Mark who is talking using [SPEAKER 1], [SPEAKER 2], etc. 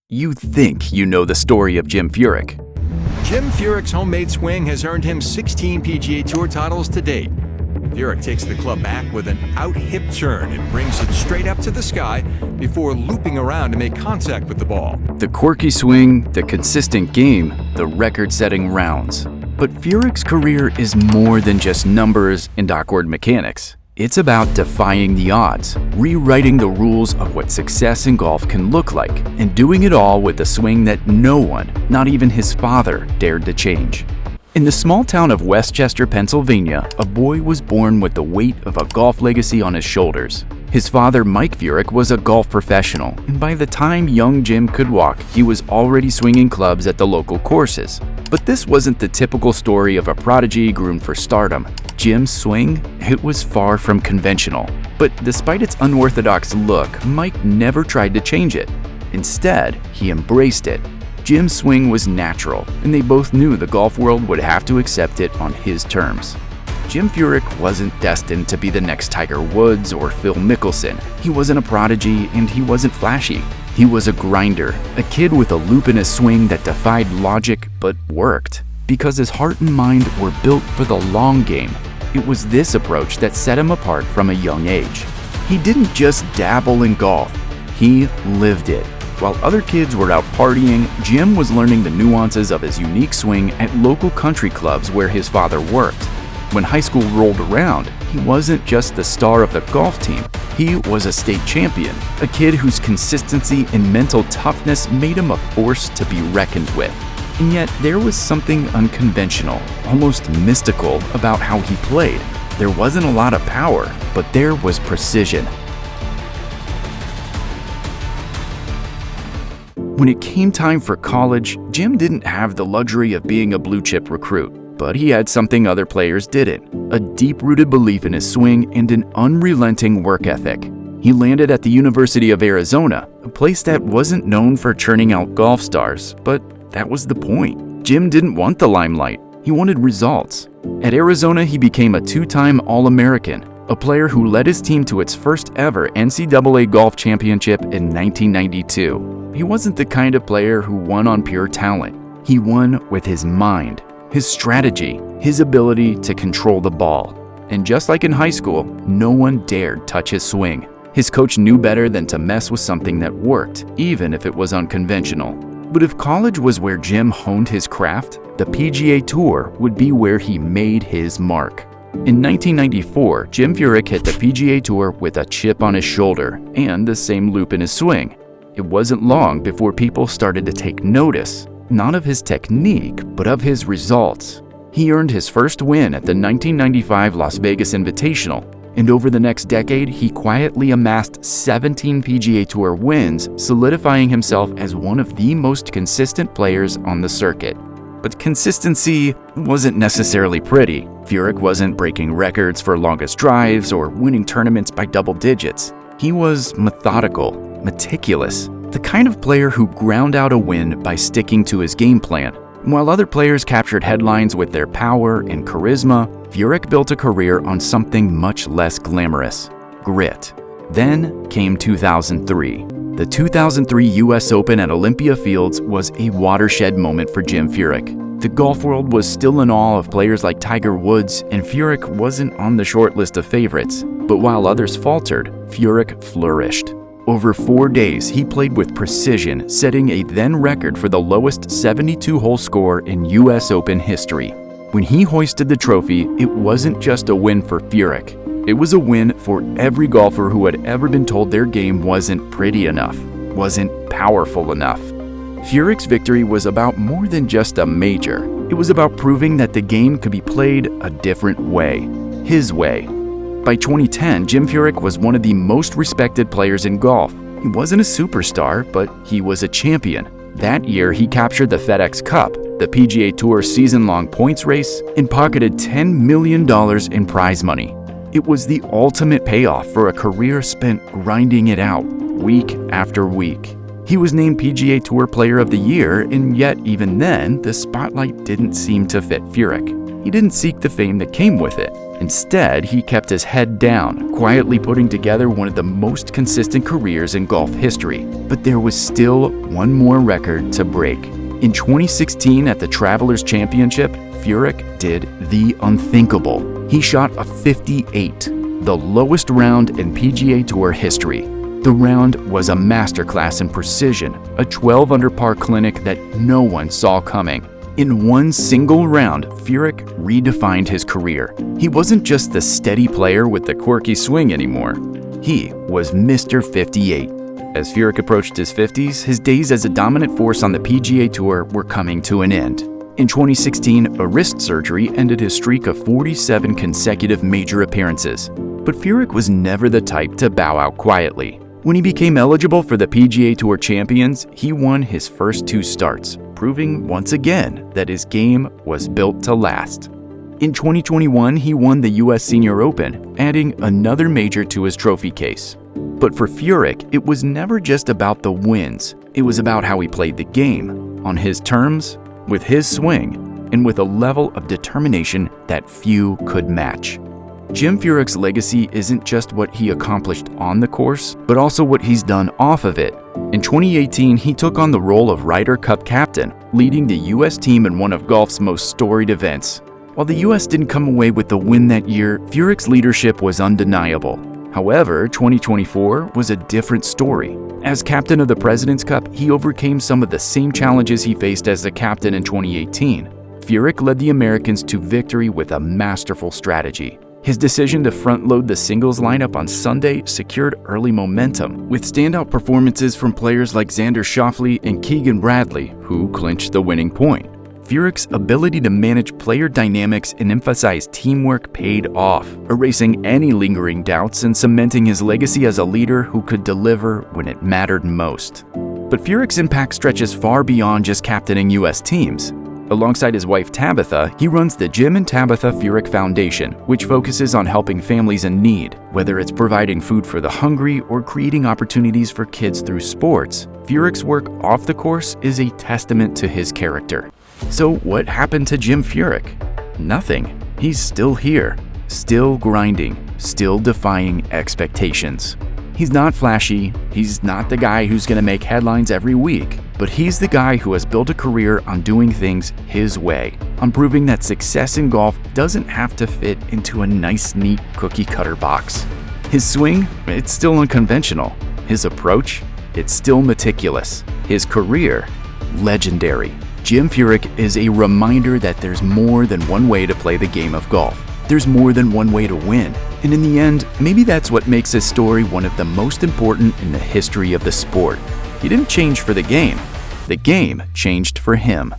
[SPEAKER 1] You think you know the story of Jim Furyk.
[SPEAKER 2] Jim Furyk's homemade swing has earned him 16 PGA Tour titles to date. Furyk takes the club back with an out-hip turn and brings it straight up to the sky before looping around to make contact with the ball.
[SPEAKER 1] The quirky swing, the consistent game, the record-setting rounds. But Furyk's career is more than just numbers and awkward mechanics. It's about defying the odds, rewriting the rules of what success in golf can look like, and doing it all with a swing that no one, not even his father, dared to change. In the small town of Westchester, Pennsylvania, a boy was born with the weight of a golf legacy on his shoulders. His father, Mike Furyk, was a golf professional, and by the time young Jim could walk, he was already swinging clubs at the local courses. But this wasn't the typical story of a prodigy groomed for stardom. Jim's swing, it was far from conventional. But despite its unorthodox look, Mike never tried to change it. Instead, he embraced it. Jim's swing was natural, and they both knew the golf world would have to accept it on his terms. Jim Furyk wasn't destined to be the next Tiger Woods or Phil Mickelson. He wasn't a prodigy, and he wasn't flashy. He was a grinder, a kid with a loop in his swing that defied logic but worked. Because his heart and mind were built for the long game. It was this approach that set him apart from a young age. He didn't just dabble in golf, he lived it. While other kids were out partying, Jim was learning the nuances of his unique swing at local country clubs where his father worked. When high school rolled around, he wasn't just the star of the golf team, he was a state champion, a kid whose consistency and mental toughness made him a force to be reckoned with. And yet, there was something unconventional, almost mystical about how he played. There wasn't a lot of power, but there was precision. When it came time for college, Jim didn't have the luxury of being a blue-chip recruit, but he had something other players didn't: a deep-rooted belief in his swing and an unrelenting work ethic. He landed at the University of Arizona, a place that wasn't known for churning out golf stars, but that was the point. Jim didn't want the limelight, he wanted results. At Arizona, he became a two-time All-American, a player who led his team to its first ever NCAA golf championship in 1992. He wasn't the kind of player who won on pure talent. He won with his mind, his strategy, his ability to control the ball. And just like in high school, no one dared touch his swing. His coach knew better than to mess with something that worked, even if it was unconventional. But if college was where Jim honed his craft, the PGA Tour would be where he made his mark. In 1994, Jim Furyk hit the PGA Tour with a chip on his shoulder and the same loop in his swing. It wasn't long before people started to take notice, not of his technique, but of his results. He earned his first win at the 1995 Las Vegas Invitational, and over the next decade, he quietly amassed 17 PGA Tour wins, solidifying himself as one of the most consistent players on the circuit. But consistency wasn't necessarily pretty. Furyk wasn't breaking records for longest drives or winning tournaments by double digits. He was methodical, meticulous, the kind of player who ground out a win by sticking to his game plan. While other players captured headlines with their power and charisma, Furyk built a career on something much less glamorous: grit. Then came 2003. The 2003 US Open at Olympia Fields was a watershed moment for Jim Furyk. The golf world was still in awe of players like Tiger Woods, and Furyk wasn't on the short list of favorites. But while others faltered, Furyk flourished. Over 4 days, he played with precision, setting a then record for the lowest 72-hole score in US Open history. When he hoisted the trophy, it wasn't just a win for Furyk. It was a win for every golfer who had ever been told their game wasn't pretty enough, wasn't powerful enough. Furyk's victory was about more than just a major. It was about proving that the game could be played a different way, his way. By 2010, Jim Furyk was one of the most respected players in golf. He wasn't a superstar, but he was a champion. That year, he captured the FedEx Cup, the PGA Tour season-long points race, and pocketed $10 million in prize money. It was the ultimate payoff for a career spent grinding it out, week after week. He was named PGA Tour Player of the Year, and yet even then, the spotlight didn't seem to fit Furyk. He didn't seek the fame that came with it. Instead, he kept his head down, quietly putting together one of the most consistent careers in golf history. But there was still one more record to break. In 2016 at the Travelers Championship, Furyk did the unthinkable. He shot a 58, the lowest round in PGA Tour history. The round was a masterclass in precision, a 12-under par clinic that no one saw coming. In one single round, Furyk redefined his career. He wasn't just the steady player with the quirky swing anymore. He was Mr. 58. As Furyk approached his 50s, his days as a dominant force on the PGA Tour were coming to an end. In 2016, a wrist surgery ended his streak of 47 consecutive major appearances. But Furyk was never the type to bow out quietly. When he became eligible for the PGA Tour Champions, he won his first 2 starts, proving once again that his game was built to last. In 2021, he won the US Senior Open, adding another major to his trophy case. But for Furyk, it was never just about the wins. It was about how he played the game, on his terms, with his swing, and with a level of determination that few could match. Jim Furyk's legacy isn't just what he accomplished on the course, but also what he's done off of it. In 2018, he took on the role of Ryder Cup captain, leading the U.S. team in one of golf's most storied events. While the U.S. didn't come away with the win that year, Furyk's leadership was undeniable. However, 2024 was a different story. As captain of the President's Cup, he overcame some of the same challenges he faced as the captain in 2018. Furyk led the Americans to victory with a masterful strategy. His decision to front-load the singles lineup on Sunday secured early momentum, with standout performances from players like Xander Schauffele and Keegan Bradley, who clinched the winning point. Furyk's ability to manage player dynamics and emphasize teamwork paid off, erasing any lingering doubts and cementing his legacy as a leader who could deliver when it mattered most. But Furyk's impact stretches far beyond just captaining U.S. teams. Alongside his wife Tabitha, he runs the Jim and Tabitha Furyk Foundation, which focuses on helping families in need. Whether it's providing food for the hungry or creating opportunities for kids through sports, Furyk's work off the course is a testament to his character. So what happened to Jim Furyk? Nothing. He's still here, still grinding, still defying expectations. He's not flashy, he's not the guy who's going to make headlines every week, but he's the guy who has built a career on doing things his way, on proving that success in golf doesn't have to fit into a nice, neat cookie-cutter box. His swing, it's still unconventional. His approach, it's still meticulous. His career, legendary. Jim Furyk is a reminder that there's more than one way to play the game of golf. There's more than one way to win. And in the end, maybe that's what makes his story one of the most important in the history of the sport. He didn't change for the game changed for him.